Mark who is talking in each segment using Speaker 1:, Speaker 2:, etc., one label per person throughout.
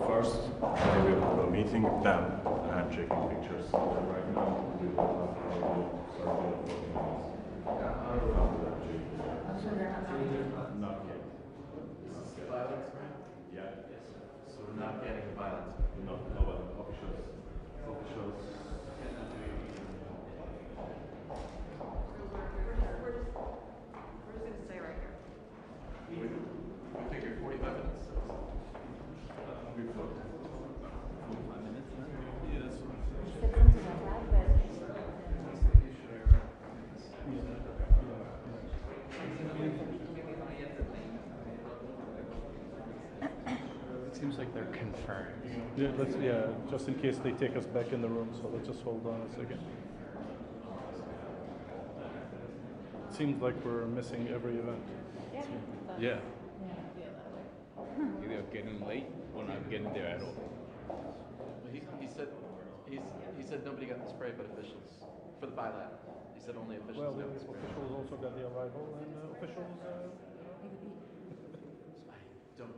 Speaker 1: first we will have a meeting, then a handshaking pictures. So right now we will have circle of 40 minutes. Not yet.
Speaker 2: Violence, right?
Speaker 1: Yeah.
Speaker 2: So we're not getting violence.
Speaker 1: No, but officials.
Speaker 3: We're just going to stay right here.
Speaker 2: We figure 45 minutes.
Speaker 1: Before.
Speaker 2: 45 minutes? Yeah, that's what
Speaker 4: You said something like that, but
Speaker 5: It seems like they're confirmed.
Speaker 6: Yeah, just in case they take us back in the room, so let's just hold on a second. It seems like we're missing every event.
Speaker 5: Yeah. Either getting late or not getting there at all.
Speaker 2: he said nobody got the spray but officials for the bilateral. He said only officials
Speaker 6: Well,
Speaker 2: got the spray.
Speaker 6: officials also got the arrival, and officials.
Speaker 2: I don't.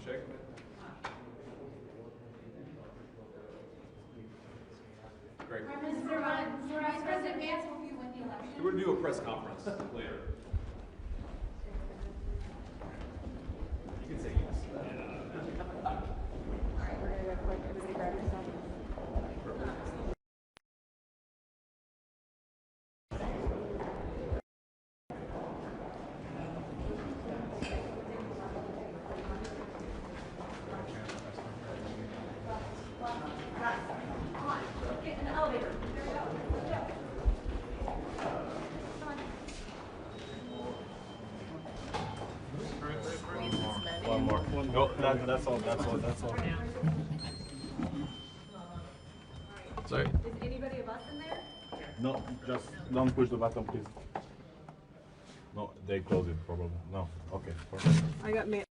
Speaker 4: Check. Great.
Speaker 3: Vice President Vance, hope you win the election.
Speaker 4: We're going to do a press conference later. You can say yes.
Speaker 7: All right, we're gonna go quick. Everybody grab yourself.
Speaker 3: Get in the elevator. There we go. Go. Come on.
Speaker 1: One more. No, that's all.
Speaker 4: Sorry.
Speaker 3: Is anybody of us in there?
Speaker 1: No, just don't push the button, please. No, they close it probably. No, okay. Perfect.
Speaker 7: I got me.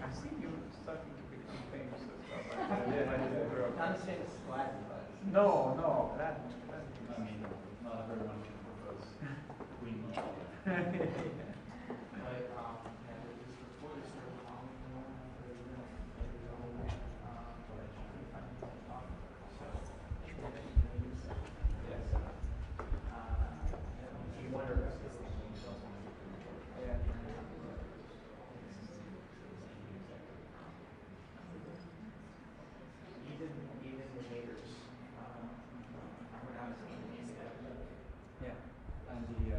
Speaker 8: I've seen you starting to become famous and stuff like that.
Speaker 9: I'm saying it's Latin, but
Speaker 8: No, no, that.
Speaker 9: I mean, not everyone can propose Queen. Even the haters, were not as easy as that.
Speaker 8: Yeah.
Speaker 9: And the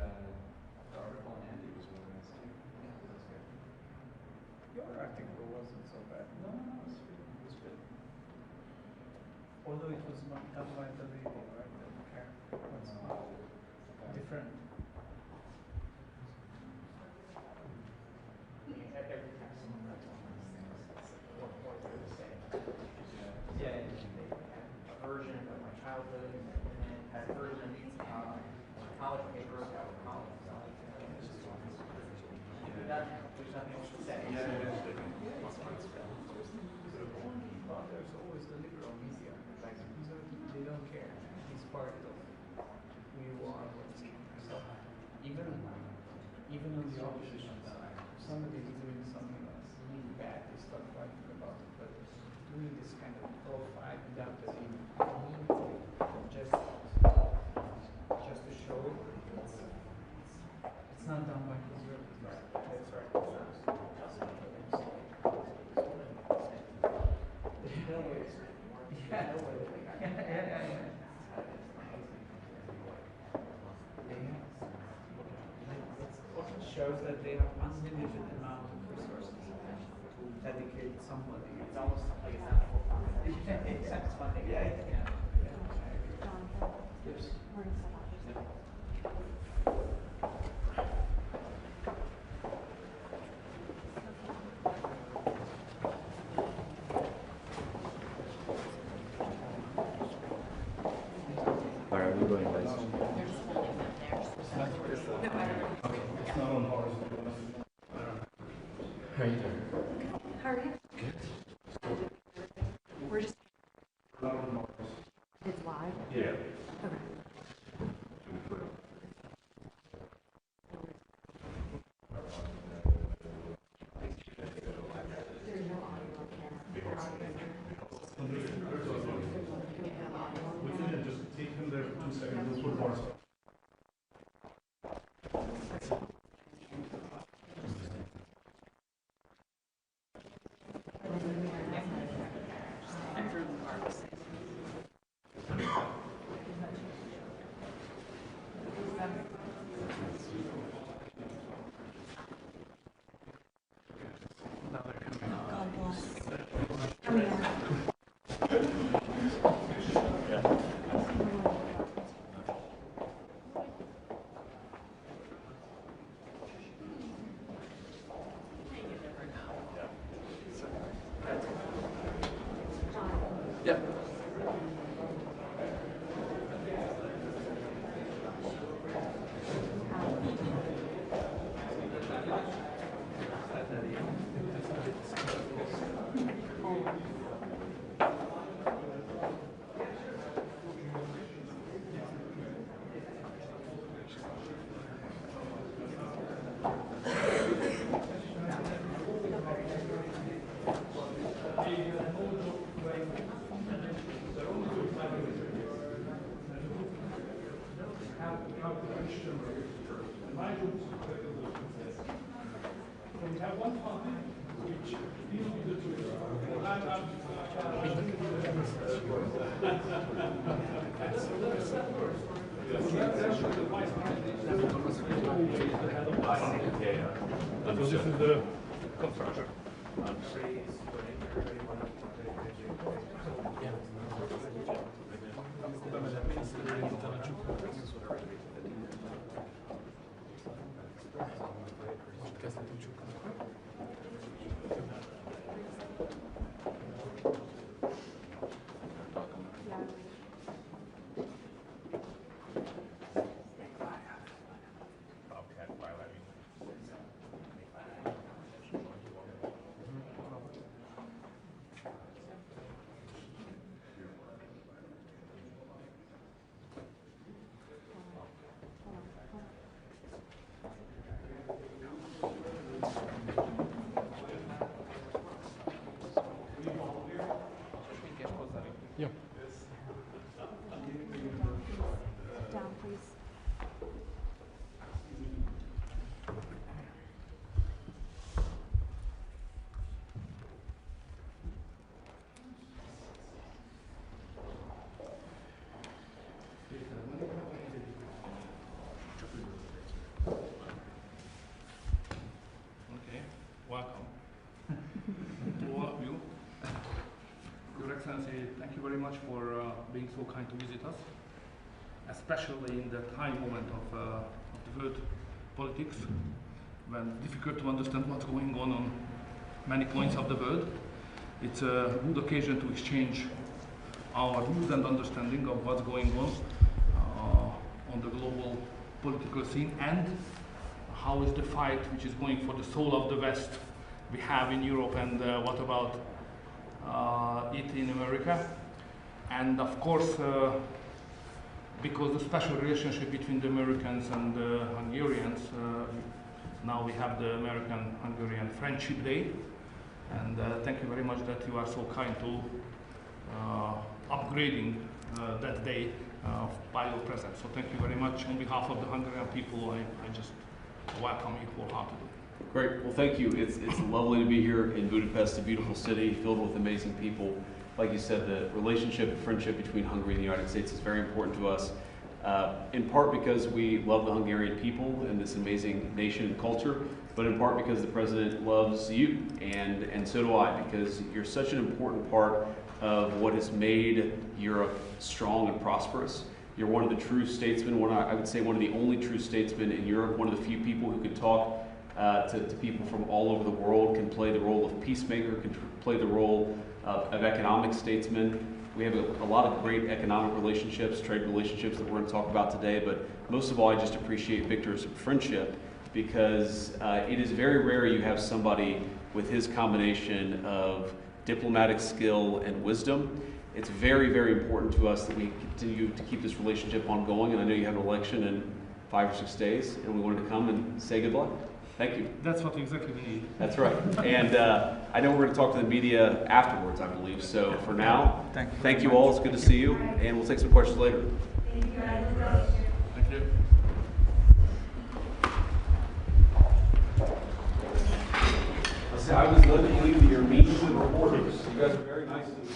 Speaker 9: article on Andy was really nice too. Yeah, that's good.
Speaker 8: Your article wasn't so bad.
Speaker 9: No, it was good.
Speaker 8: Although it was not done by the lady, right? The character was different.
Speaker 9: Every time someone writes one of these things, what they're the same. Yeah, a version of my childhood, and then a version of college papers out of college. There's nothing else to say.
Speaker 8: Well, there's always the liberal media. Like, they don't care. He's part of who you are, what's so even on the opposition side, if somebody is doing something that's really bad, they start fighting about it. But doing this kind of profile without the just to show it's not done by conservatives. That's right. Shows that they have unlimited amount of resources to dedicate somebody.
Speaker 9: It's almost like it's not the whole time. It's funding.
Speaker 8: Yeah.
Speaker 7: We're gonna step out.
Speaker 1: Yeah.
Speaker 6: We can just take him there for 2 seconds. We'll put more stuff.
Speaker 2: Yep.
Speaker 6: So this is the construction.
Speaker 7: Down, please.
Speaker 10: Okay, welcome to all of you. Your Excellency, thank you very much for being so kind to visit us, especially in the high moment of the world politics, when it's difficult to understand what's going on many points of the world. It's a good occasion to exchange our views and understanding of what's going on the global political scene, and how is the fight which is going for the soul of the West we have in Europe, and what about it in America. And of course, because the special relationship between the Americans and the Hungarians, now we have the American-Hungarian Friendship Day. And thank you very much that you are so kind to upgrading that day by your presence. So thank you very much. On behalf of the Hungarian people, I just welcome you wholeheartedly.
Speaker 11: Great. Well, thank you. It's lovely to be here in Budapest, a beautiful city filled with amazing people. Like you said, the relationship and friendship between Hungary and the United States is very important to us, in part because we love the Hungarian people and this amazing nation and culture, but in part because the President loves you, and so do I, because you're such an important part of what has made Europe strong and prosperous. You're one of the true statesmen, I would say one of the only true statesmen in Europe, one of the few people who can talk to people from all over the world, can play the role of peacemaker, can play the role of economic statesman. We have a lot of great economic relationships, trade relationships that we're going to talk about today, but most of all, I just appreciate Viktor's friendship, because it is very rare you have somebody with his combination of diplomatic skill and wisdom, It's very, very important to us that we continue to keep this relationship ongoing, and I know you have an election in 5 or 6 days, and we wanted to come and say good luck. Thank you.
Speaker 10: That's what exactly we need.
Speaker 11: That's right. And I know we're going to talk to the media afterwards, I believe. So for now, thank you all. It's good to see you, and we'll take some questions later.
Speaker 3: Thank you guys.
Speaker 10: Thank you.
Speaker 11: I was led to believe that you're mean to the reporters. You guys are very nice to the reporters.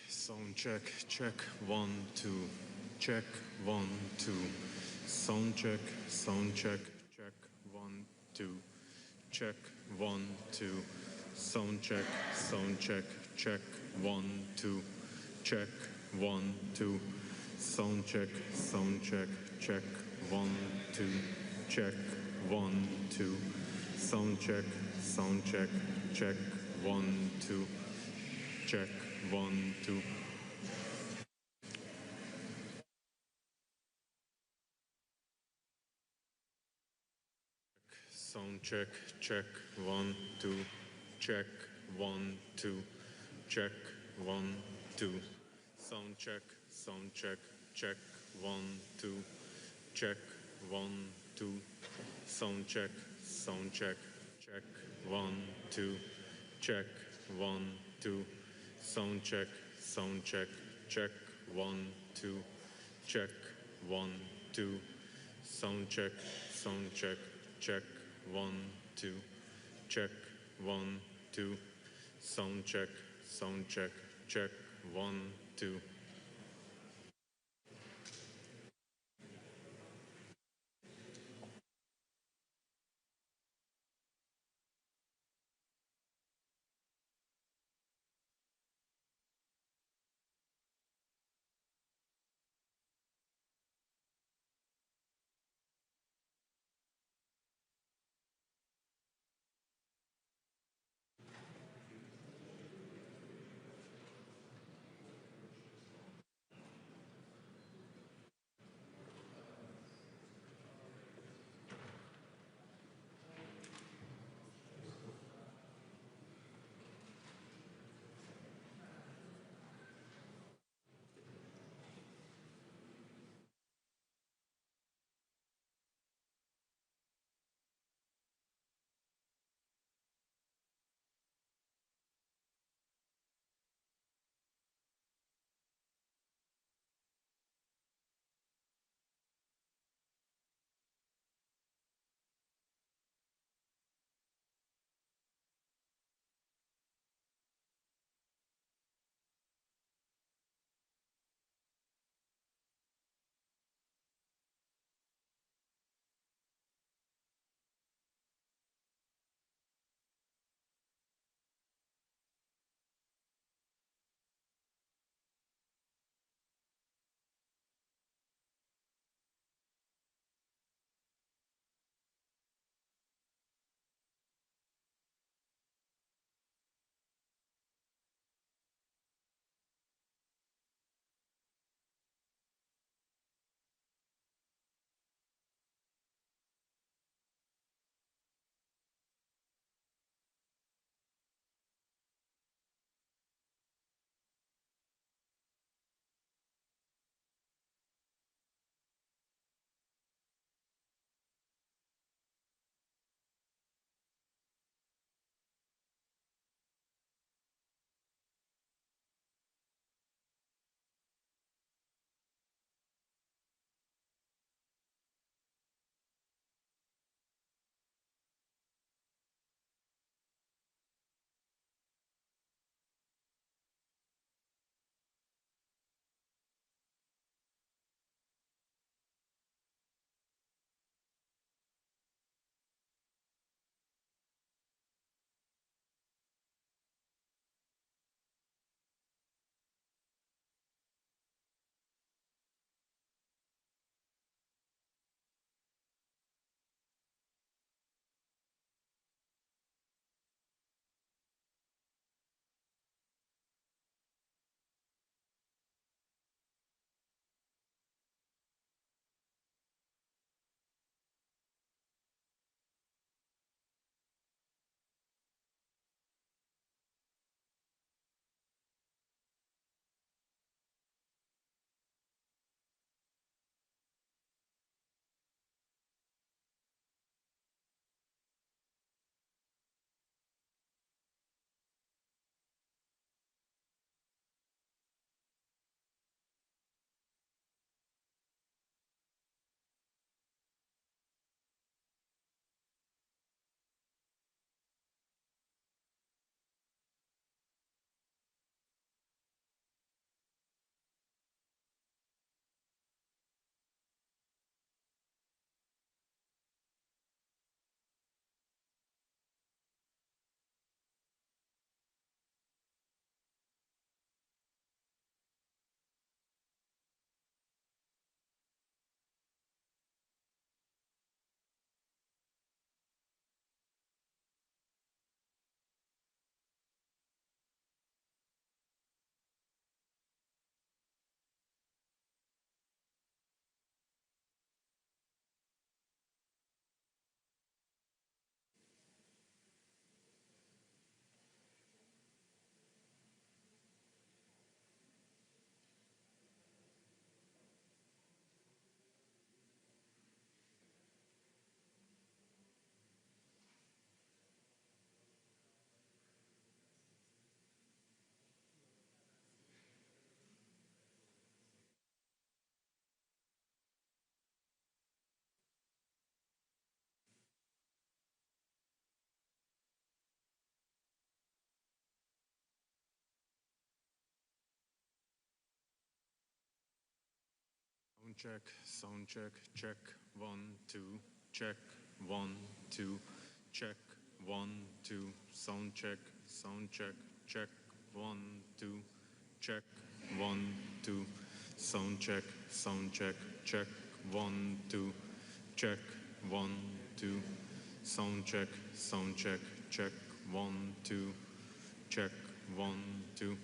Speaker 1: Sound check, check, 1, 2, check, 1, 2, sound check, check, 1, 2, check, 1, 2, sound check, check, 1, 2, check, 1, 2, sound check, check, 1, 2, check, 1, 2, sound check, check, 1, 2, check, 1, 2. Sound check, check, 1, 2, check, 1, 2, check, 1, 2. Sound check, check, 1, 2, check, 1, 2. Sound check, check, 1, 2, check, 1, 2. Sound check, check, 1, 2, check, 1, 2. Sound check, check, 1, 2, check, 1, 2. Sound check, check, 1, 2.
Speaker 12: sound check, check, 1, 2, check, 1, 2, check, 1, 2, sound check, check, 1, 2, check, 1, 2, sound check, check, 1, 2, check, 1, 2, sound check, check, 1, 2, check, 1, 2.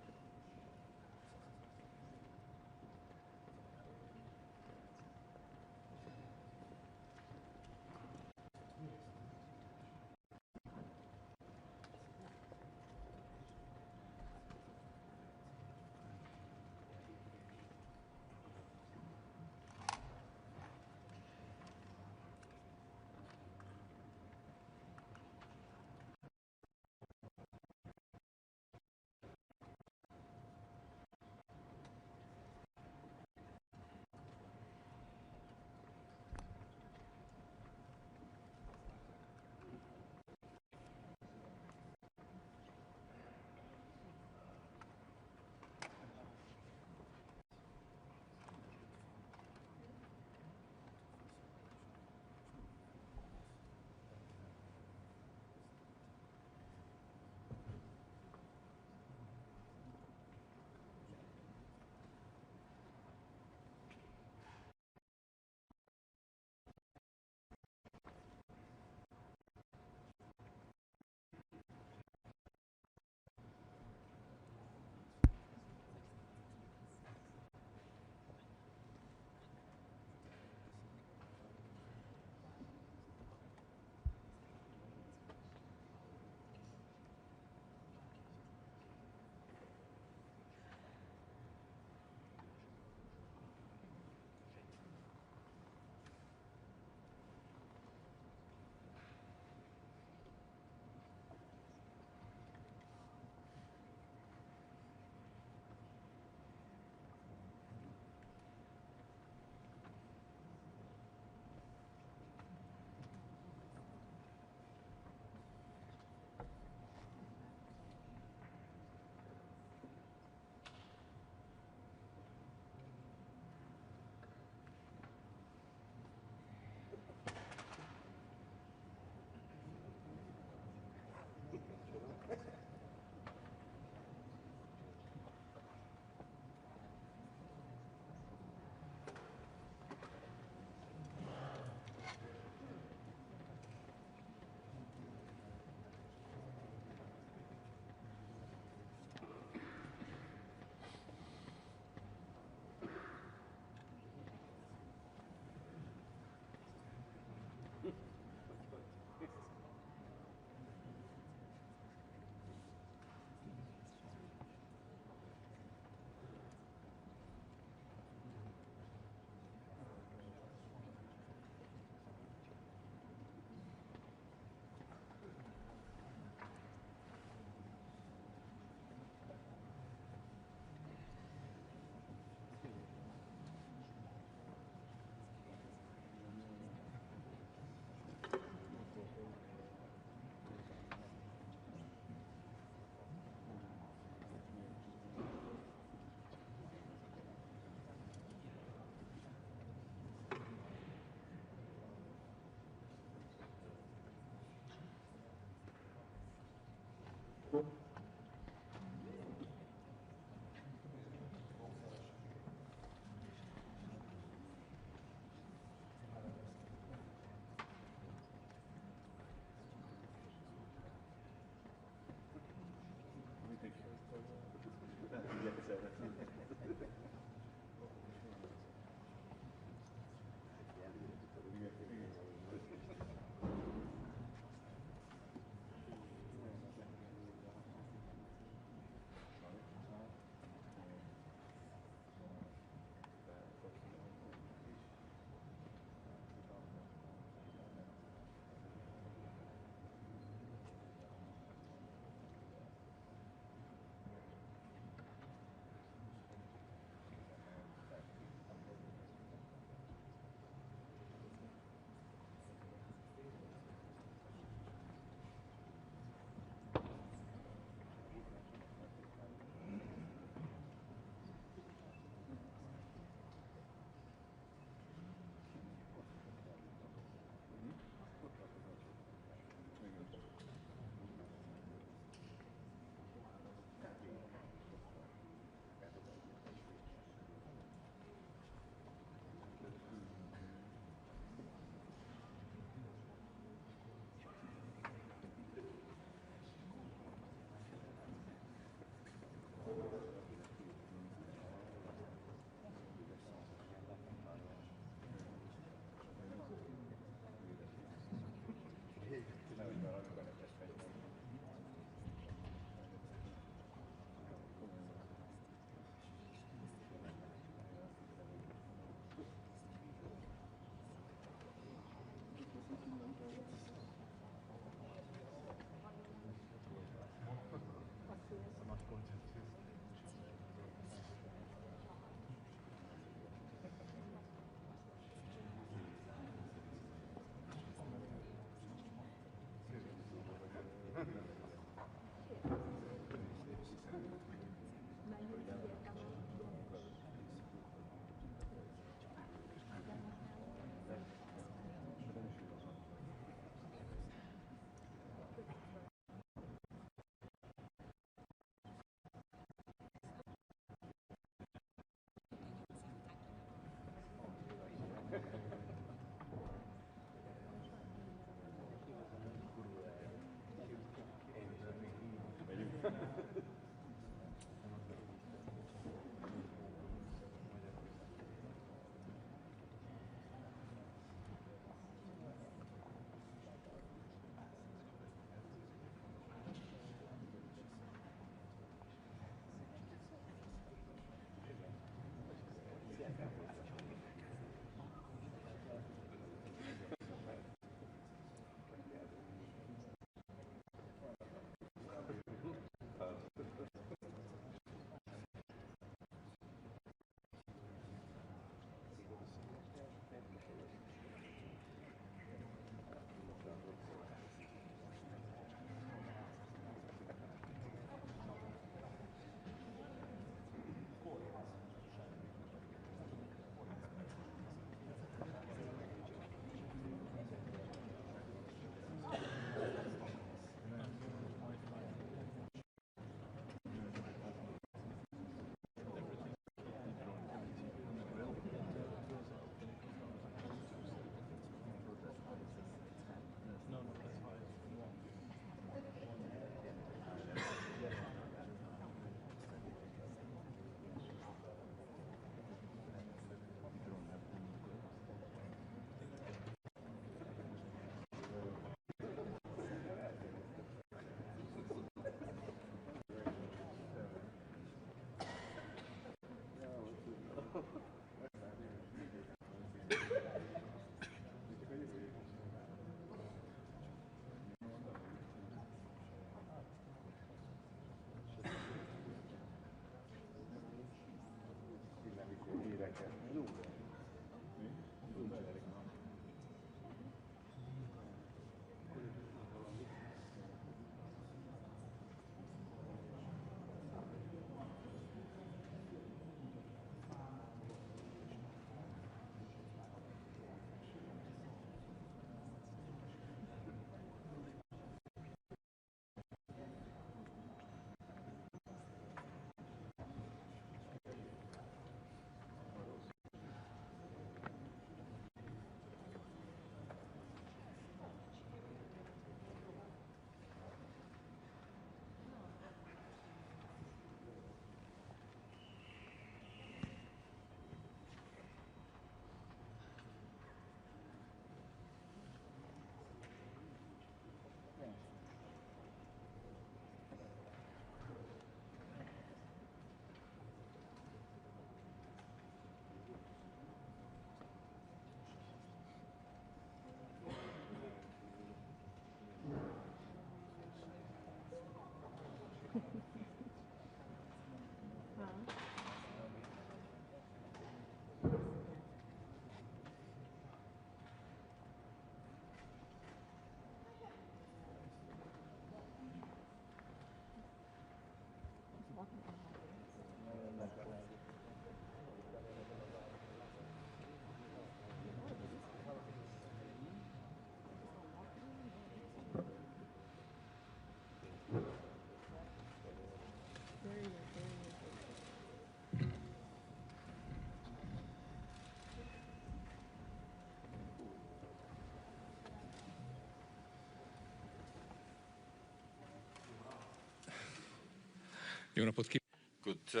Speaker 13: Good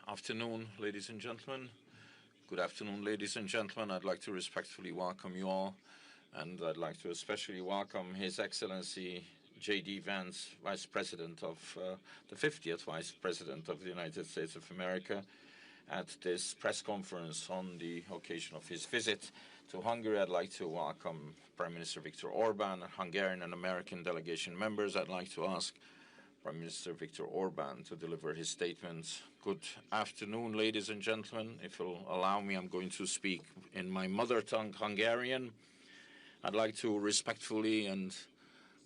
Speaker 13: afternoon, ladies and gentlemen. Good afternoon, ladies and gentlemen. I'd like to respectfully welcome you all, and I'd like to especially welcome His Excellency JD Vance, Vice President of the 50th Vice President of the United States of America, at this press conference on the occasion of his visit to Hungary. I'd like to welcome Prime Minister Viktor Orban, Hungarian and American delegation members. I'd like to ask Prime Minister Viktor Orban to deliver his statements. Good afternoon, ladies and gentlemen. If you'll allow me, I'm going to speak in my mother tongue, Hungarian. I'd like to respectfully and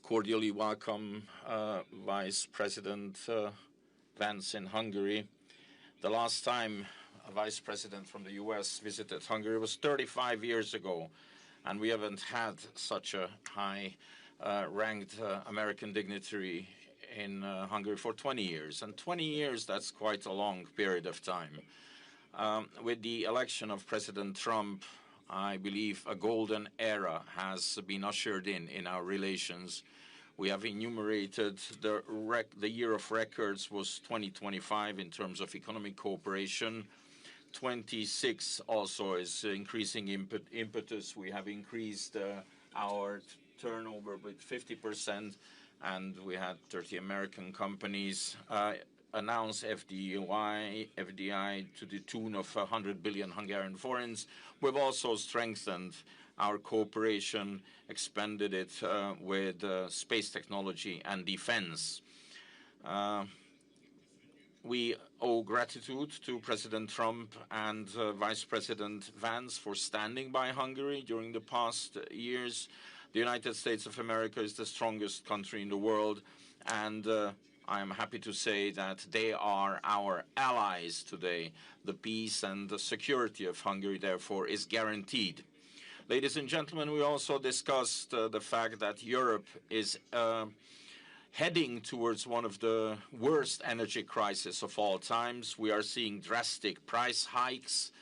Speaker 13: cordially welcome Vice President Vance in Hungary. The last time a Vice President from the US visited Hungary was 35 years ago, and we haven't had such a high ranked American dignitary in Hungary for 20 years. And 20 years, that's quite a long period of time. With the election of President Trump, I believe a golden era has been ushered in our relations. We have enumerated the year of records was 2025 in terms of economic cooperation. 26 also is increasing impetus. We have increased our turnover with 50%. And we had 30 American companies announce FDI to the tune of 100 billion Hungarian forints. We've also strengthened our cooperation, expanded it with space technology and defense. We owe gratitude to President Trump and Vice President Vance for standing by Hungary during the past years. The United States of America is the strongest country in the world, and I am happy to say that they are our allies today. The peace and the security of Hungary, therefore, is guaranteed. Ladies and gentlemen, we also discussed the fact that Europe is heading towards one of the worst energy crises of all times. We are seeing drastic price hikes,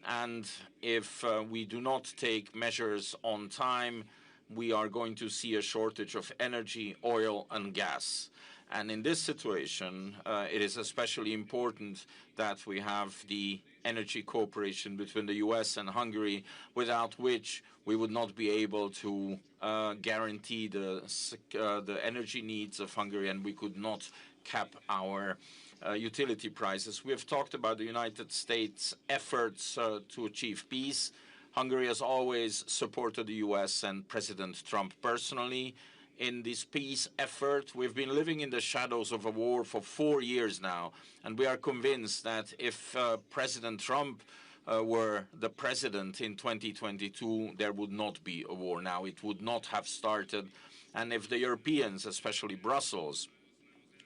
Speaker 13: and if we do not take measures on time, we are going to see a shortage of energy, oil, and gas. And in this situation, it is especially important that we have the energy cooperation between the US and Hungary, without which we would not be able to guarantee the energy needs of Hungary, and we could not cap our utility prices. We have talked about the United States' efforts to achieve peace. Hungary has always supported the US and President Trump personally in this peace effort. We've been living in the shadows of a war for 4 years now, and we are convinced that if President Trump were the president in 2022, there would not be a war now. It would not have started. And if the Europeans, especially Brussels,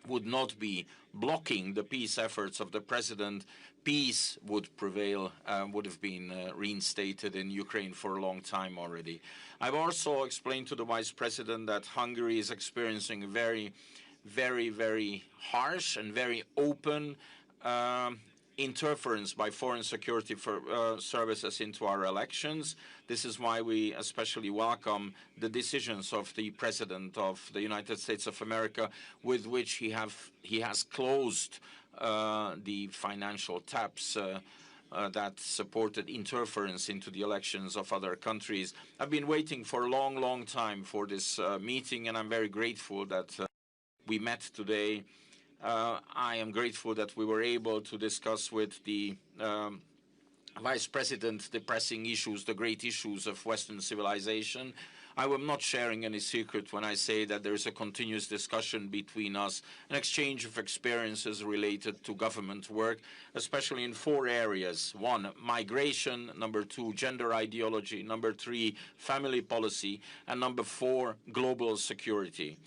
Speaker 13: would not be blocking the peace efforts of the president, peace would prevail, would have been reinstated in Ukraine for a long time already. I've also explained to the Vice President that Hungary is experiencing very, very harsh and very open interference by foreign security services into our elections. This is why we especially welcome the decisions of the President of the United States of America, with which he has closed the financial taps that supported interference into the elections of other countries. I've been waiting for a long time for this meeting, and I'm very grateful that we met today. I am grateful that we were able to discuss with the Vice President the pressing issues, the great issues of Western civilization. I am not sharing any secret when I say that there is a continuous discussion between us, an exchange of experiences related to government work, especially in 4 areas. 1, migration. Number 2, gender ideology. Number 3, family policy. And number 4, global security.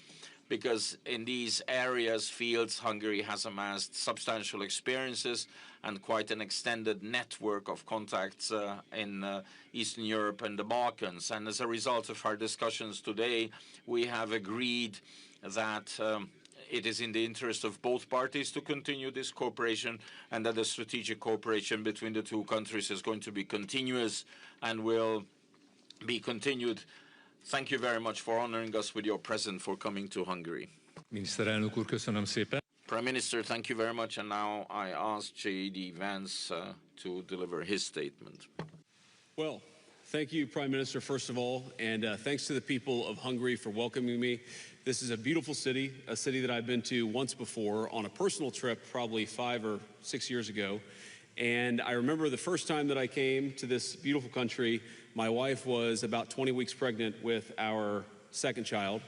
Speaker 13: Because in these fields, Hungary has amassed substantial experiences and quite an extended network of contacts in Eastern Europe and the Balkans. And as a result of our discussions today, we have agreed that it is in the interest of both parties to continue this cooperation, and that the strategic cooperation between the 2 countries is going to be continuous and will be continued. Thank you very much for honoring us with your presence, for coming to Hungary.
Speaker 14: Miniszterelnök úr, köszönöm szépen.
Speaker 13: Prime Minister, thank you very much. And now I ask JD Vance to deliver his statement.
Speaker 11: Well, thank you, Prime Minister, first of all, and thanks to the people of Hungary for welcoming me. This is a beautiful city, a city that I've been to once before on a personal trip, probably 5 or 6 years ago. And I remember the first time that I came to this beautiful country, my wife was about 20 weeks pregnant with our second child.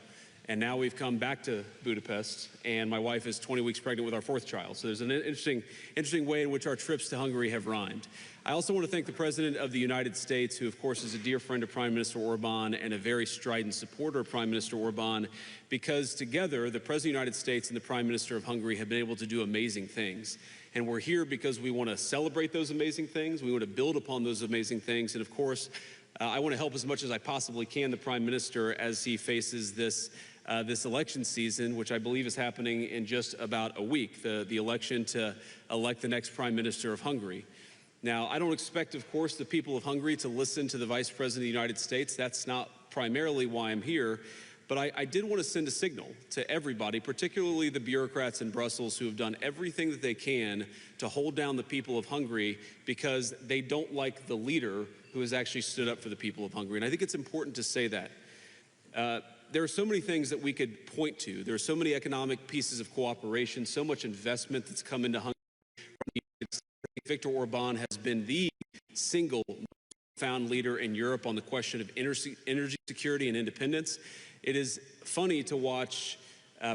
Speaker 11: And now we've come back to Budapest, and my wife is 20 weeks pregnant with our 4th child. So there's an interesting way in which our trips to Hungary have rhymed. I also want to thank the President of the United States, who of course is a dear friend of Prime Minister Orban and a very strident supporter of Prime Minister Orban, because together the President of the United States and the Prime Minister of Hungary have been able to do amazing things. And we're here because we want to celebrate those amazing things. We want to build upon those amazing things. And of course, I want to help as much as I possibly can the Prime Minister as he faces this election season, which I believe is happening in just about a week, the election to elect the next Prime Minister of Hungary. Now, I don't expect, of course, the people of Hungary to listen to the Vice President of the United States. That's not primarily why I'm here. But I did want to send a signal to everybody, particularly the bureaucrats in Brussels who have done everything that they can to hold down the people of Hungary because they don't like the leader who has actually stood up for the people of Hungary. And I think it's important to say that. There are so many things that we could point to. There are so many economic pieces of cooperation, so much investment that's come into Hungary. Viktor Orban has been the single found leader in Europe on the question of energy security and independence. It is funny to watch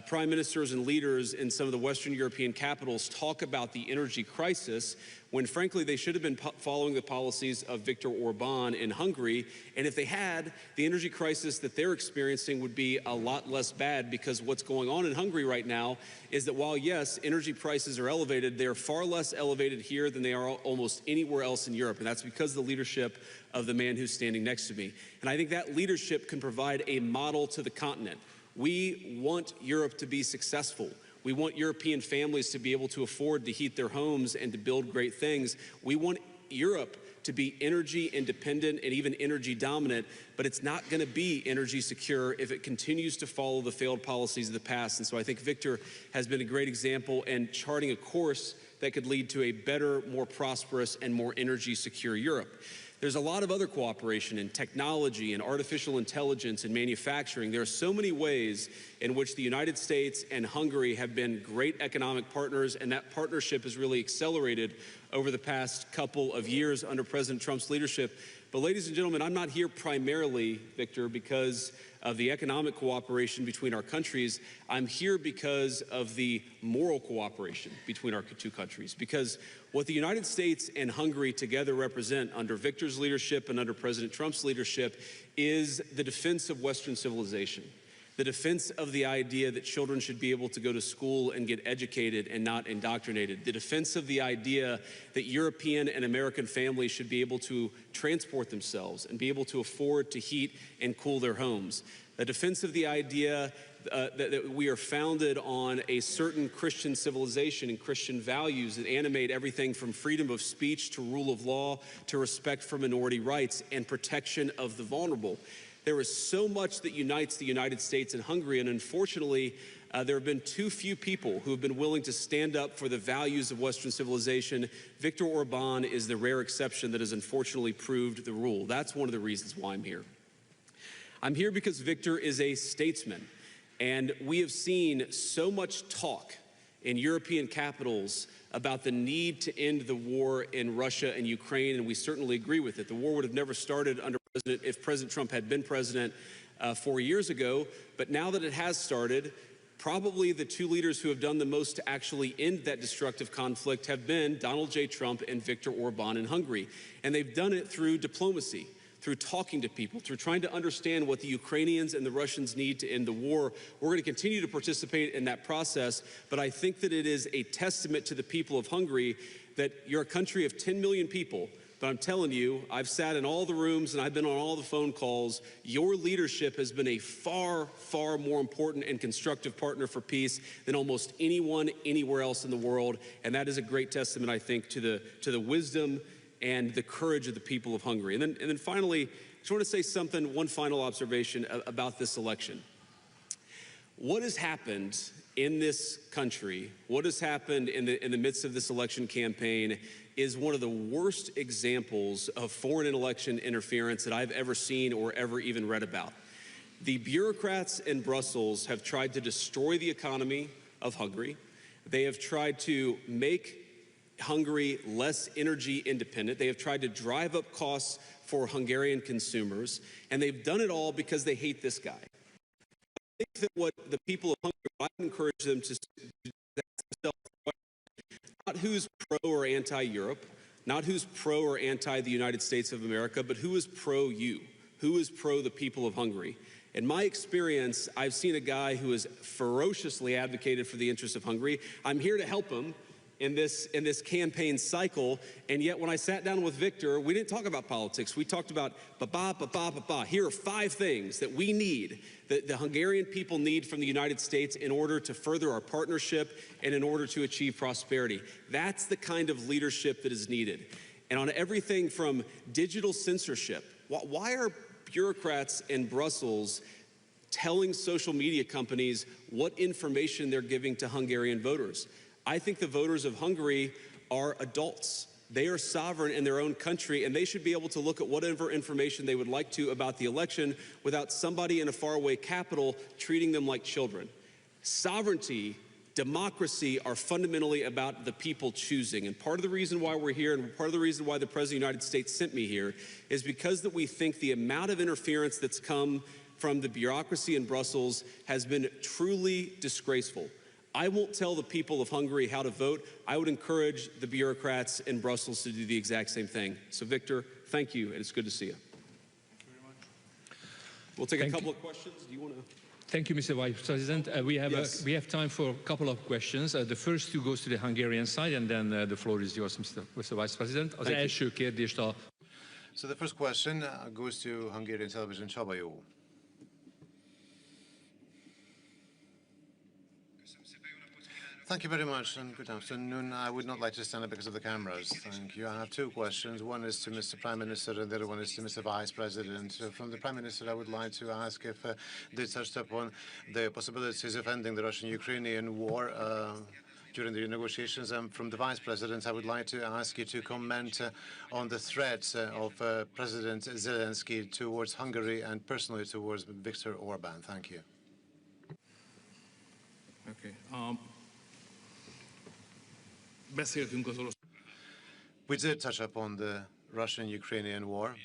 Speaker 11: prime ministers and leaders in some of the Western European capitals talk about the energy crisis when, frankly, they should have been following the policies of Viktor Orban in Hungary. And if they had, the energy crisis that they're experiencing would be a lot less bad, because what's going on in Hungary right now is that while, yes, energy prices are elevated, they're far less elevated here than they are almost anywhere else in Europe. And that's because of the leadership of the man who's standing next to me. And I think that leadership can provide a model to the continent. We want Europe to be successful. We want European families to be able to afford to heat their homes and to build great things. We want Europe to be energy independent and even energy dominant, but it's not going to be energy secure if it continues to follow the failed policies of the past. And so I think Viktor has been a great example in charting a course that could lead to a better, more prosperous, and more energy secure Europe. There's a lot of other cooperation in technology and artificial intelligence and manufacturing. There are so many ways in which the United States and Hungary have been great economic partners, and that partnership has really accelerated over the past couple of years under President Trump's leadership. But ladies and gentlemen, I'm not here primarily, Viktor, because of the economic cooperation between our countries. I'm here because of the moral cooperation between our two countries. Because what the United States and Hungary together represent under Viktor's leadership and under President Trump's leadership is the defense of Western civilization. The defense of the idea that children should be able to go to school and get educated and not indoctrinated. The defense of the idea that European and American families should be able to transport themselves and be able to afford to heat and cool their homes. The defense of the idea that we are founded on a certain Christian civilization and Christian values that animate everything from freedom of speech to rule of law to respect for minority rights and protection of the vulnerable. There is so much that unites the United States and Hungary, and unfortunately, there have been too few people who have been willing to stand up for the values of Western civilization. Viktor Orban is the rare exception that has unfortunately proved the rule. That's one of the reasons why I'm here. I'm here because Viktor is a statesman, and we have seen so much talk in European capitals about the need to end the war in Russia and Ukraine, and we certainly agree with it. The war would have never started if President Trump had been president 4 years ago, but now that it has started, probably the two leaders who have done the most to actually end that destructive conflict have been Donald J. Trump and Viktor Orban in Hungary. And they've done it through diplomacy, through talking to people, through trying to understand what the Ukrainians and the Russians need to end the war. We're going to continue to participate in that process, but I think that it is a testament to the people of Hungary that you're a country of 10 million people. But I'm telling you, I've sat in all the rooms and I've been on all the phone calls. Your leadership has been a far, far more important and constructive partner for peace than almost anyone anywhere else in the world. And that is a great testament, I think, to the wisdom and the courage of the people of Hungary. And then finally, I just want to say something, one final observation about this election. What has happened in this country, what has happened in the midst of this election campaign is one of the worst examples of foreign election interference that I've ever seen or ever even read about. The bureaucrats in Brussels have tried to destroy the economy of Hungary. They have tried to make Hungary less energy independent. They have tried to drive up costs for Hungarian consumers, and they've done it all because they hate this guy. I think that what the people of Hungary, I would encourage them to not who's pro or anti-Europe, not who's pro or anti the United States of America, but who is pro you, who is pro the people of Hungary. In my experience, I've seen a guy who has ferociously advocated for the interests of Hungary. I'm here to help him in this campaign cycle, and yet when I sat down with Viktor, we didn't talk about politics. We talked about Here are 5 things that we need, that the Hungarian people need from the United States in order to further our partnership and in order to achieve prosperity. That's the kind of leadership that is needed. And on everything from digital censorship, why are bureaucrats in Brussels telling social media companies what information they're giving to Hungarian voters? I think the voters of Hungary are adults. They are sovereign in their own country, and they should be able to look at whatever information they would like to about the election without somebody in a faraway capital treating them like children. Sovereignty, democracy are fundamentally about the people choosing. And part of the reason why we're here, and part of the reason why the President of the United States sent me here, is because that we think the amount of interference that's come from the bureaucracy in Brussels has been truly disgraceful. I won't tell the people of Hungary how to vote. I would encourage the bureaucrats in Brussels to do the exact same thing. So, Viktor, thank you, and it's good to see you.
Speaker 10: Thank you very much.
Speaker 11: We'll take a couple of questions. Do you want to?
Speaker 14: Thank you, Mr. Vice President. We have time for a couple of questions. The first two goes to the Hungarian side, and then the floor is yours, Mr. Vice President. Az első kérdést a...
Speaker 15: So the first question goes to Hungarian television. Csaba. Thank you very much, and good afternoon. I would not like to stand up because of the cameras. Thank you. I have 2 questions. One is to Mr. Prime Minister, and the other one is to Mr. Vice President. From the Prime Minister, I would like to ask if they touched upon the possibilities of ending the Russian-Ukrainian war during the negotiations. And from the Vice President, I would like to ask you to comment on the threats of President Zelensky towards Hungary and personally towards Viktor Orban. Thank you.
Speaker 10: Okay. Beszéltünk az orosz.
Speaker 15: We did touch upon the Russian-Ukrainian war.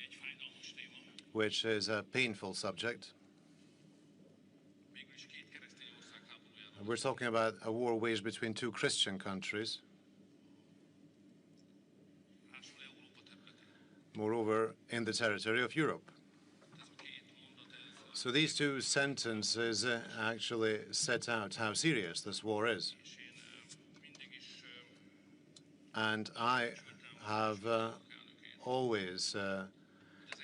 Speaker 15: which is a painful subject. We're talking about a war waged between two Christian countries. Moreover, in the territory of Europe. So these two sentences actually set out how serious this war is. And I have always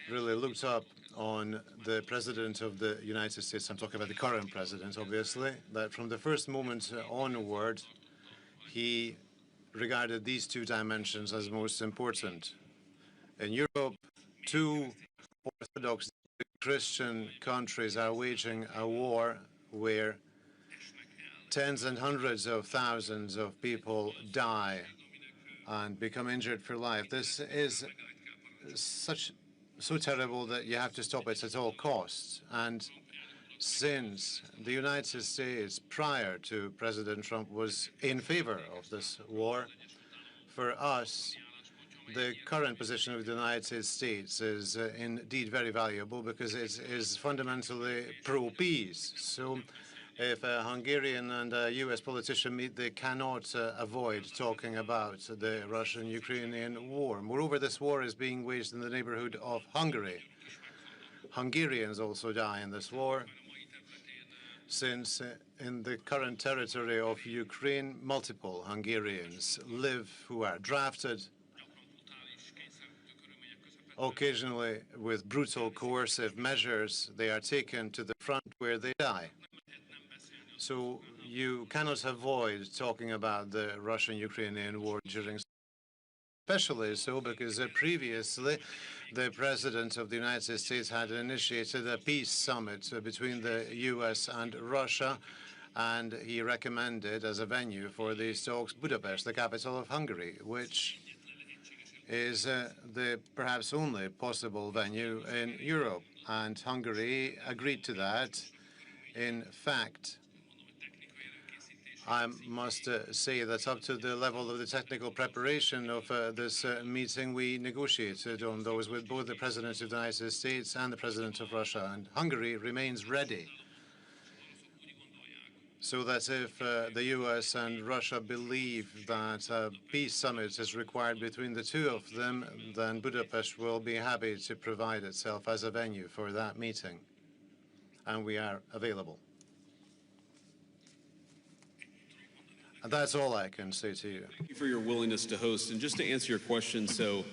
Speaker 15: really looked up on the President of the United States. I'm talking about the current president, obviously, that from the first moment onward, he regarded these two dimensions as most important. In Europe, two Orthodox Christian countries are waging a war where tens and hundreds of thousands of people die and become injured for life. This is so terrible that you have to stop it at all costs. And since the United States, prior to President Trump, was in favor of this war, for us, the current position of the United States is indeed very valuable because it is fundamentally pro-peace. So if a Hungarian and a U.S. politician meet, they cannot avoid talking about the Russian-Ukrainian war. Moreover, this war is being waged in the neighborhood of Hungary. Hungarians also die in this war, since in the current territory of Ukraine, multiple Hungarians live who are drafted, occasionally with brutal coercive measures. They are taken to the front where they die. So you cannot avoid talking about the Russian-Ukrainian war during, especially so because previously the President of the United States had initiated a peace summit between the U.S. and Russia, and he recommended as a venue for these talks Budapest, the capital of Hungary, which is the perhaps only possible venue in Europe. And Hungary agreed to that. In fact, I must say that up to the level of the technical preparation of this meeting, we negotiated on those with both the President of the United States and the President of Russia. And Hungary remains ready, so that if the U.S. and Russia believe that a peace summit is required between the two of them, then Budapest will be happy to provide itself as a venue for that meeting. And we are available. And that's all I can say to you.
Speaker 11: Thank you for your willingness to host. And just to answer your question, so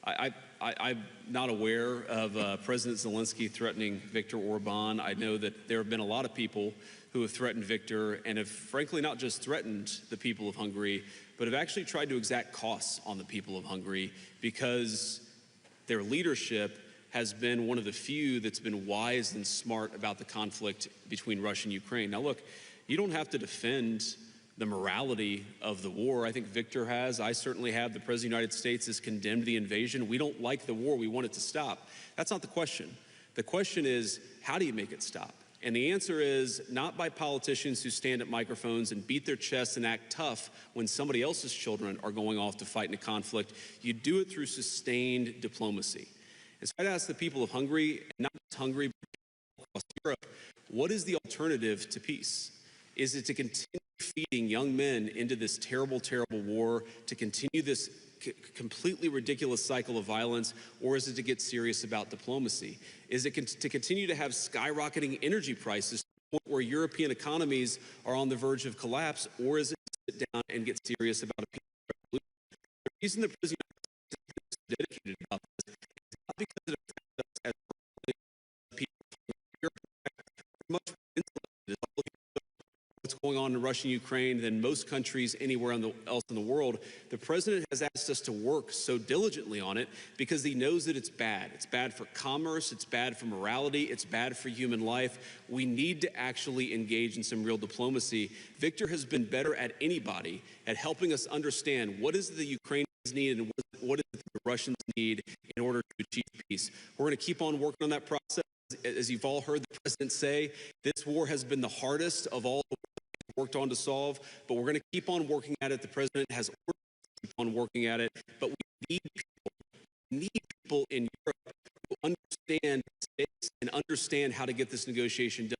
Speaker 11: I'm not aware of President Zelensky threatening Viktor Orban. I know that there have been a lot of people who have threatened Viktor and have frankly not just threatened the people of Hungary, but have actually tried to exact costs on the people of Hungary because their leadership has been one of the few that's been wise and smart about the conflict between Russia and Ukraine. Now look, you don't have to defend the morality of the war. I think Viktor has. I certainly have. The President of the United States has condemned the invasion. We don't like the war. We want it to stop. That's not the question. The question is, how do you make it stop? And the answer is not by politicians who stand at microphones and beat their chests and act tough when somebody else's children are going off to fight in a conflict. You do it through sustained diplomacy. And so I'd ask the people of Hungary, and not just Hungary, but across Europe, what is the alternative to peace? Is it to continue feeding young men into this terrible, terrible war, to continue this completely ridiculous cycle of violence, or is it to get serious about diplomacy? Is it to continue to have skyrocketing energy prices to the point where European economies are on the verge of collapse, or is it to sit down and get serious about a peaceful revolution? The reason the President is dedicated about this is not because it affects us as people in Europe. We're much more insulated. What's going on in Russia and Ukraine than most countries anywhere else in the world. The president has asked us to work so diligently on it because he knows that it's bad. It's bad for commerce, it's bad for morality, it's bad for human life. We need to actually engage in some real diplomacy. Viktor has been better at anybody at helping us understand what is the Ukrainians need and what is it the Russians need in order to achieve peace. We're going to keep on working on that process. As you've all heard the president say, this war has been the hardest of all the worked on to solve, but we're going to keep on working at it. The president has ordered us to keep on working at it, but we need people in Europe who understand stakes and understand how to get this negotiation done.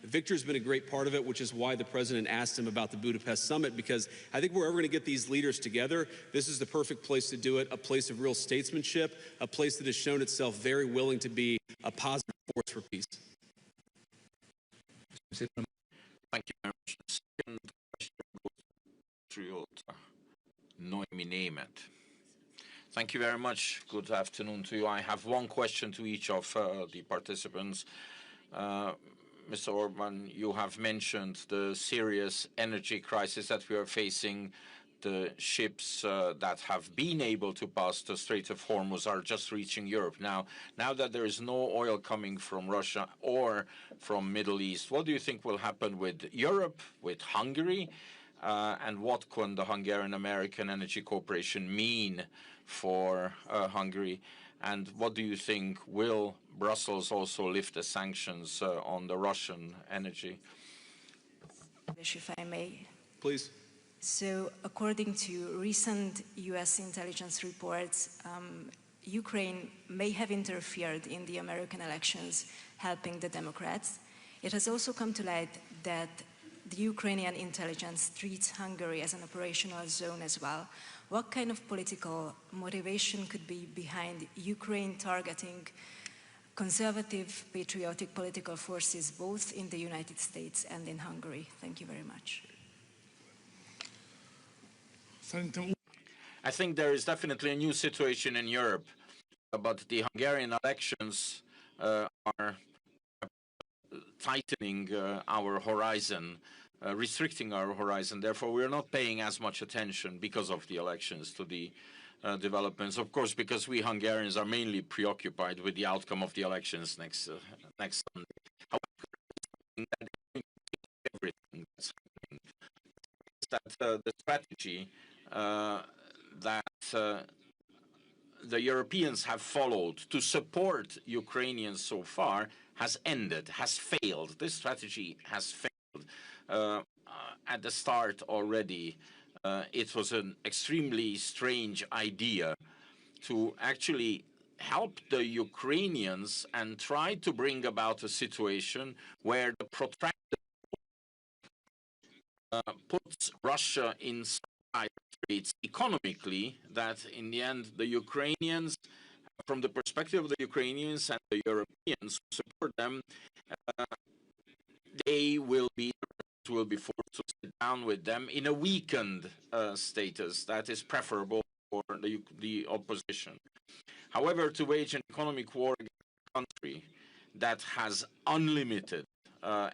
Speaker 11: Viktor's been a great part of it, which is why the president asked him about the Budapest summit, because I think we're ever going to get these leaders together, this is the perfect place to do it, a place of real statesmanship, a place that has shown itself very willing to be a positive force for peace.
Speaker 13: Thank you very much. The second question goes to Noemi Német. Thank you very much. Good afternoon to you. I have one question to each of the participants. Mr. Orban, you have mentioned the serious energy crisis that we are facing. The ships that have been able to pass the Strait of Hormuz are just reaching Europe. Now that there is no oil coming from Russia or from Middle East, what do you think will happen with Europe, with Hungary? And what can the Hungarian-American Energy Corporation mean for Hungary? And what do you think, will Brussels also lift the sanctions on the Russian energy?
Speaker 7: If I may.
Speaker 11: Please.
Speaker 7: So, according to recent US intelligence reports, Ukraine may have interfered in the American elections, helping the Democrats. It has also come to light that the Ukrainian intelligence treats Hungary as an operational zone as well. What kind of political motivation could be behind Ukraine targeting conservative, patriotic political forces both in the United States and in Hungary? Thank you very much.
Speaker 13: I think there is definitely a new situation in Europe, but the Hungarian elections are tightening our horizon, restricting our horizon. Therefore, we are not paying as much attention because of the elections to the developments. Of course, because we Hungarians are mainly preoccupied with the outcome of the elections next Sunday. However, everything that's happening is that the strategy that the Europeans have followed to support Ukrainians so far has ended, has failed. This strategy has failed. At the start already, it was an extremely strange idea to actually help the Ukrainians and try to bring about a situation where the protracted puts Russia in straits economically, that in the end the Ukrainians, from the perspective of the Ukrainians and the Europeans who support them, they will be forced to sit down with them in a weakened status that is preferable for the opposition. However, to wage an economic war against a country that has unlimited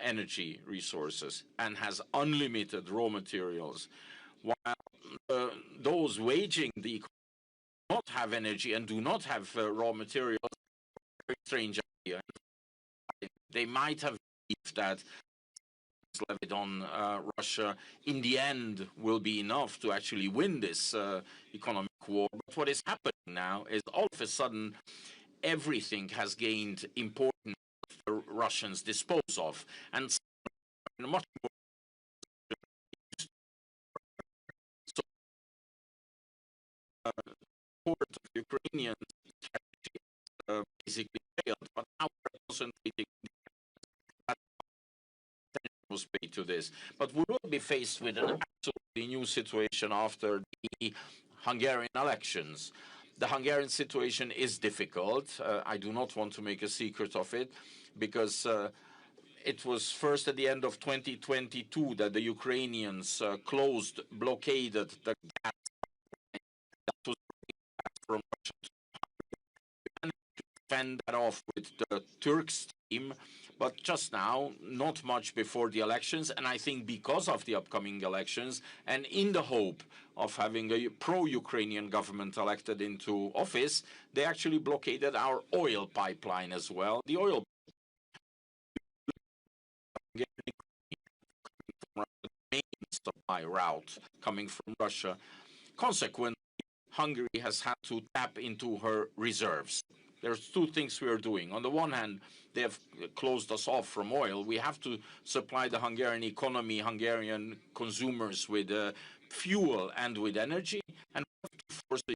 Speaker 13: energy resources and has unlimited raw materials, while those waging the economy do not have energy and do not have raw materials, a very strange idea. They might have believed that levied on Russia in the end will be enough to actually win this economic war. But what is happening now is all of a sudden everything has gained importance the Russians dispose of, and in a much more support of the Ukrainian strategy basically failed, but now we're concentrating was paid to this. But we will be faced with an absolutely new situation after the Hungarian elections. The Hungarian situation is difficult. I do not want to make a secret of it, because it was first at the end of 2022 that the Ukrainians blockaded the gas that was from Russia to Hungary. And to fend that off with the Turk stream, but just now, not much before the elections, and I think because of the upcoming elections, and in the hope of having a pro-Ukrainian government elected into office, they actually blockaded our oil pipeline as well. The oil main supply route coming from Russia. Consequently, Hungary has had to tap into her reserves. There's two things we are doing. On the one hand, they have closed us off from oil. We have to supply the Hungarian economy, Hungarian consumers with fuel and with energy, and we have to force the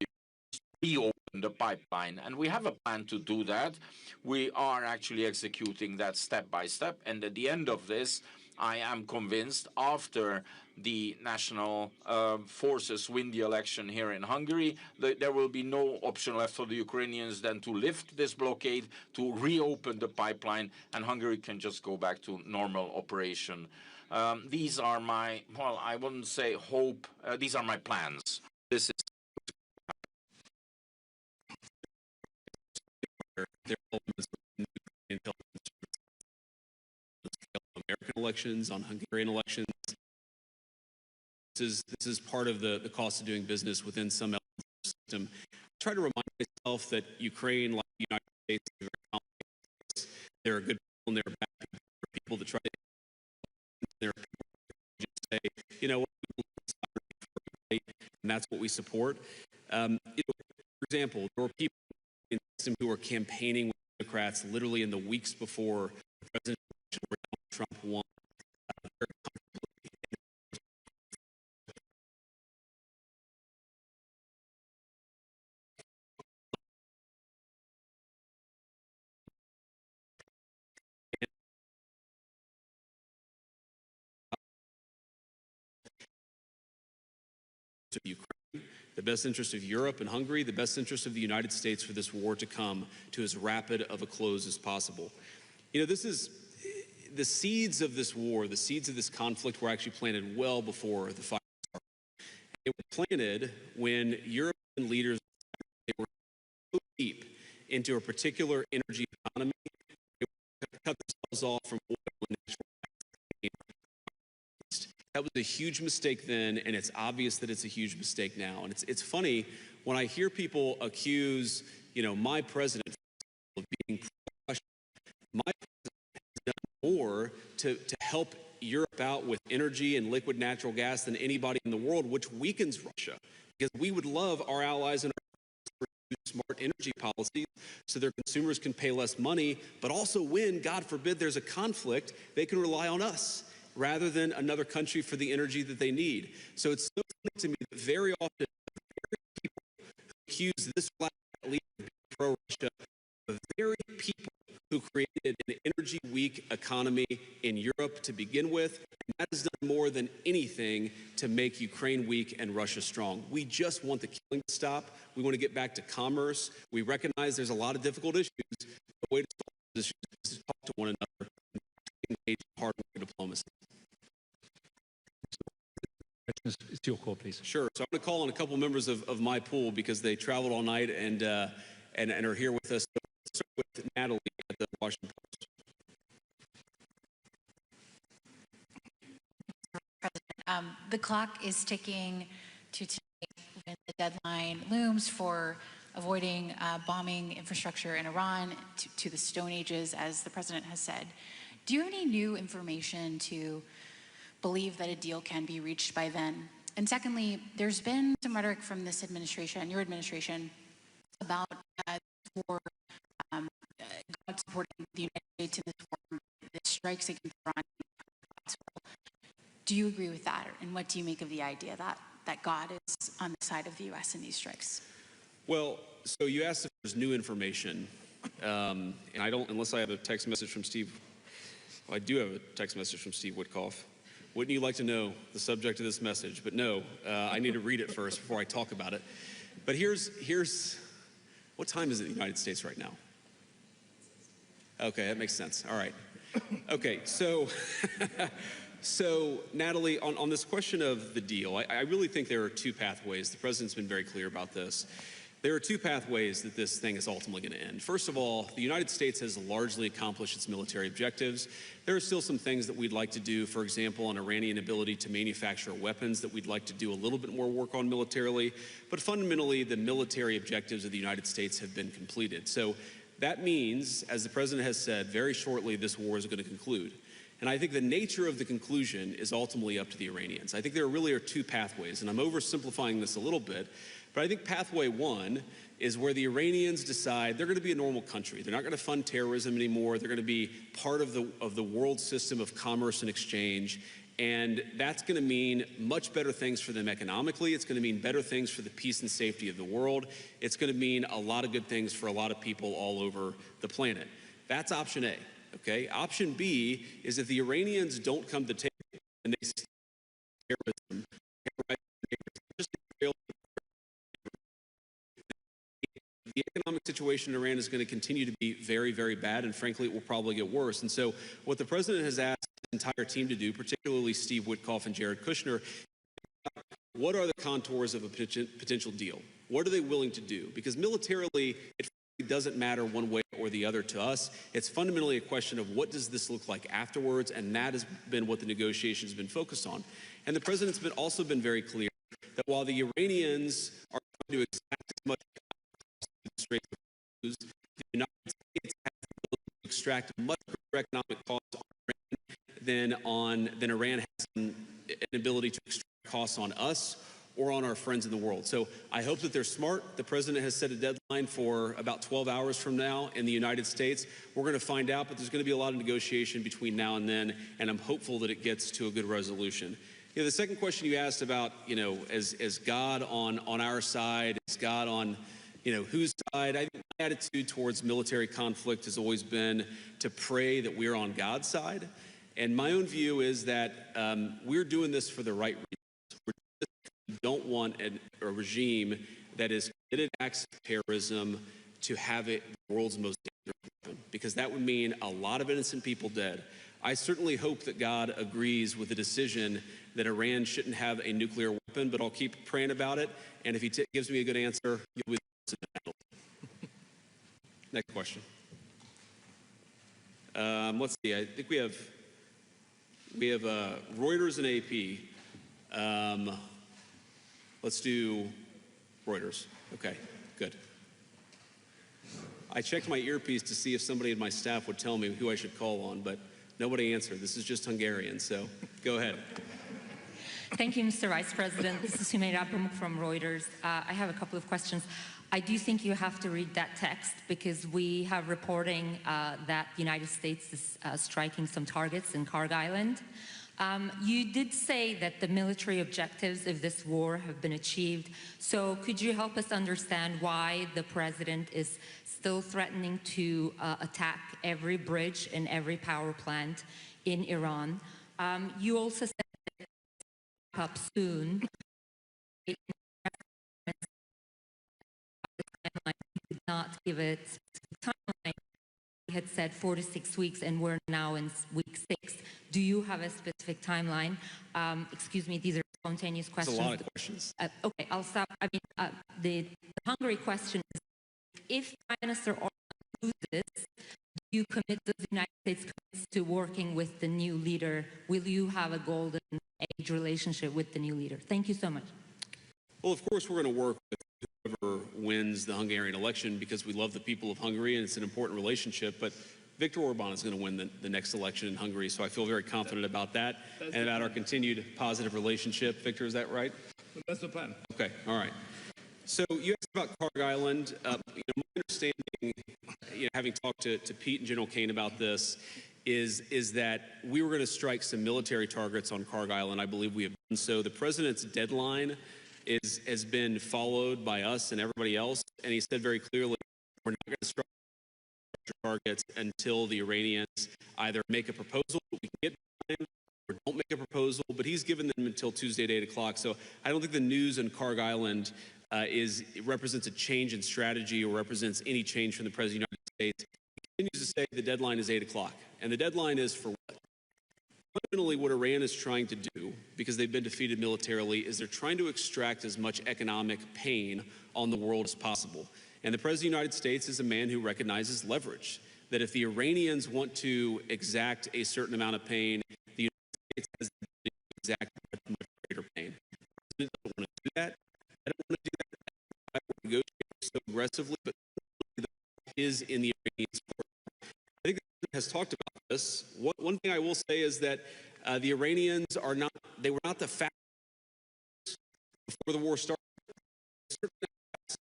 Speaker 13: reopen the pipeline. And we have a plan to do that. We are actually executing that step by step. And at the end of this, I am convinced, after the national forces win the election here in Hungary, that there will be no option left for the Ukrainians than to lift this blockade, to reopen the pipeline, and Hungary can just go back to normal operation. These are my, well, I wouldn't say hope, these are my plans. This is
Speaker 11: American elections, on Hungarian elections. This is part of the cost of doing business within some elements of the system. I try to remind myself that Ukraine, like the United States, is very complicated. There are good people and there are bad people. There are people that try to, there are people that just say, you know what, and that's what we support. For example, there were people in the system who were campaigning with Democrats literally in the weeks before the presidential election where Donald Trump won. Of Ukraine, the best interest of Europe and Hungary, the best interest of the United States for this war to come to as rapid of a close as possible. You know, this is the seeds of this war, the seeds of this conflict were actually planted well before the fire started. They were planted when European leaders were so deep into a particular energy economy, they cut themselves off from oil and natural gas. That was a huge mistake then, and it's obvious that it's a huge mistake now. And it's funny when I hear people accuse, you know, my president of being pro-Russian. My president has done more to help Europe out with energy and liquid natural gas than anybody in the world, which weakens Russia. Because we would love our allies and our smart energy policies so their consumers can pay less money, but also when, God forbid, there's a conflict, they can rely on us rather than another country for the energy that they need. So it's so funny to me that very often people who accuse this black leader of being pro-Russia, the very people who created an energy-weak economy in Europe to begin with, and that has done more than anything to make Ukraine weak and Russia strong. We just want the killing to stop. We want to get back to commerce. We recognize there's a lot of difficult issues. The way to solve those issues is to talk to one another and engage in hard work diplomacy.
Speaker 14: It's your call, please.
Speaker 11: Sure. So I'm going to call on a couple members of my pool because they traveled all night and are here with us. So let's start with Natalie at the Washington Post.
Speaker 16: President, the clock is ticking to tonight when the deadline looms for avoiding bombing infrastructure in Iran to the Stone Ages, as the president has said. Do you have any new information to believe that a deal can be reached by then? And secondly, there's been some rhetoric from this administration, your administration, about war, God supporting the United States in this war, the strikes against Iran. Do you agree with that? And what do you make of the idea that God is on the side of the U.S. in these strikes?
Speaker 11: Well, so you asked if there's new information, and I don't, unless I have a text message from Steve. Well, I do have a text message from Steve Witkoff. Wouldn't you like to know the subject of this message? But no, I need to read it first before I talk about it. But here's what time is it in the United States right now? Okay, that makes sense. All right. Okay, so so Natalie, on this question of the deal, I really think there are two pathways. The president's been very clear about this. There are two pathways that this thing is ultimately going to end. First of all, the United States has largely accomplished its military objectives. There are still some things that we'd like to do, for example, on Iranian ability to manufacture weapons that we'd like to do a little bit more work on militarily. But fundamentally, the military objectives of the United States have been completed. So that means, as the president has said, very shortly this war is going to conclude. And I think the nature of the conclusion is ultimately up to the Iranians. I think there really are two pathways, and I'm oversimplifying this a little bit. But I think pathway one is where the Iranians decide they're going to be a normal country. They're not going to fund terrorism anymore. They're going to be part of the world system of commerce and exchange. And that's going to mean much better things for them economically. It's going to mean better things for the peace and safety of the world. It's going to mean a lot of good things for a lot of people all over the planet. That's option A, okay? Option B is if the Iranians don't come to the table and they stop terrorism, the economic situation in Iran is going to continue to be very, very bad, and frankly, it will probably get worse. And so what the president has asked his entire team to do, particularly Steve Witkoff and Jared Kushner, what are the contours of a potential deal? What are they willing to do? Because militarily, it doesn't matter one way or the other to us. It's fundamentally a question of what does this look like afterwards, and that has been what the negotiations have been focused on. And the president's also been very clear that while the Iranians are trying to exact as much the United States has the ability to extract much greater economic costs on Iran than Iran has an ability to extract costs on us or on our friends in the world. So I hope that they're smart. The president has set a deadline for about 12 hours from now in the United States. We're going to find out, but there's going to be a lot of negotiation between now and then, and I'm hopeful that it gets to a good resolution. You know, the second question you asked about, you know, is God on our side, is God on, you know, whose side? I think my attitude towards military conflict has always been to pray that we're on God's side. And my own view is that we're doing this for the right reasons. We don't want a regime that is committed acts of terrorism to have it the world's most dangerous weapon, because that would mean a lot of innocent people dead. I certainly hope that God agrees with the decision that Iran shouldn't have a nuclear weapon, but I'll keep praying about it. And if he gives me a good answer, you'll be Next question. Let's see. I think we have Reuters and AP. Let's do Reuters. Okay, good. I checked my earpiece to see if somebody in my staff would tell me who I should call on, but nobody answered. This is just Hungarian, so go ahead.
Speaker 17: Thank you, Mr. Vice President. This is Hümayra Pamuk from Reuters. I have a couple of questions. I do think you have to read that text because we have reporting that the United States is striking some targets in Karg Island. You did say that the military objectives of this war have been achieved. So could you help us understand why the president is still threatening to attack every bridge and every power plant in Iran? You also said that up soon. Did not give it a timeline. We had said 4 to 6 weeks, and we're now in week 6. Do you have a specific timeline? Excuse me, these are spontaneous questions.
Speaker 11: That's a lot of questions.
Speaker 17: Okay, I'll stop. I mean, the Hungary question is, if Prime Minister Orban loses, do you commit, does the United States commit to working with the new leader? Will you have a golden age relationship with the new leader? Thank you so much.
Speaker 11: Well, of course, we're going to work with whoever wins the Hungarian election because we love the people of Hungary and it's an important relationship. But Viktor Orban is going to win the next election in Hungary, so I feel very confident about that and about our continued positive relationship. Victor, is that right?
Speaker 10: That's the plan.
Speaker 11: Okay, all right. So you asked about Karg Island. My understanding, having talked to Pete and General Kane about this, is that we were going to strike some military targets on Karg Island. I believe we have done so. The president's deadline has been followed by us and everybody else, and he said very clearly, we're not going to strike targets until the Iranians either make a proposal that we can get behind or don't make a proposal, but he's given them until Tuesday at 8 o'clock. So I don't think the news on Karg Island represents a change in strategy or represents any change from the President of the United States. He continues to say the deadline is 8 o'clock, and the deadline is for what? Fundamentally, what Iran is trying to do, because they've been defeated militarily, is they're trying to extract as much economic pain on the world as possible. And the President of the United States is a man who recognizes leverage, that if the Iranians want to exact a certain amount of pain, the United States has the ability to exact much greater pain. The President doesn't want to do that. I don't want to do that. I want to negotiate so aggressively, but is in the Iranian support. I think the President has talked about this. One thing I will say is that the Iranians were not the fastest before the war started. Certain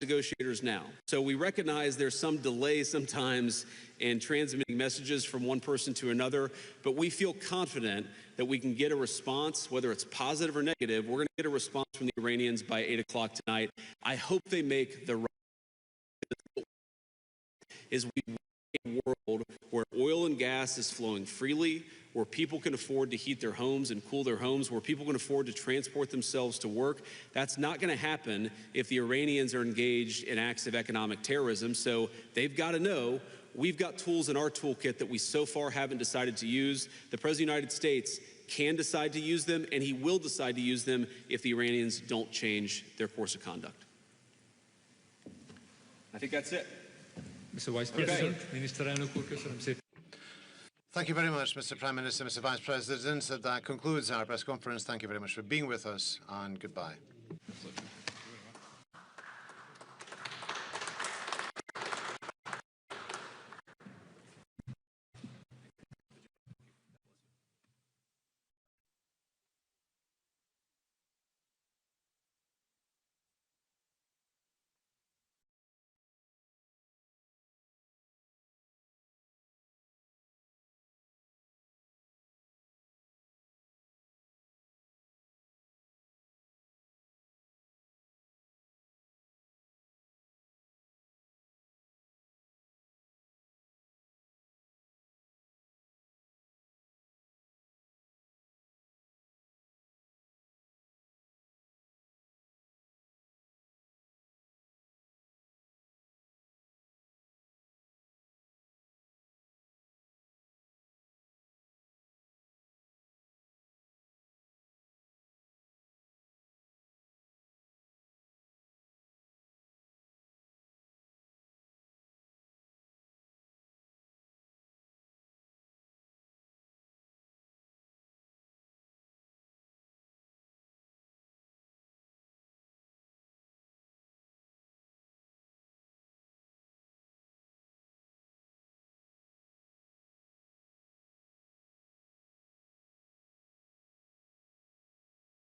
Speaker 11: negotiators now. So we recognize there's some delay sometimes in transmitting messages from one person to another, but we feel confident that we can get a response, whether it's positive or negative. We're going to get a response from the Iranians by 8 o'clock tonight. I hope they make the right is we want a world where oil and gas is flowing freely, where people can afford to heat their homes and cool their homes, where people can afford to transport themselves to work. That's not going to happen if the Iranians are engaged in acts of economic terrorism. So they've got to know we've got tools in our toolkit that we so far haven't decided to use. The President of the United States can decide to use them, and he will decide to use them if the Iranians don't change their course of conduct. I think that's it.
Speaker 14: Mr. Vice President, Miniszterelnök úr, köszönöm szépen.
Speaker 15: Thank you very much, Mr. Prime Minister, Mr. Vice President. That concludes our press conference. Thank you very much for being with us, and goodbye.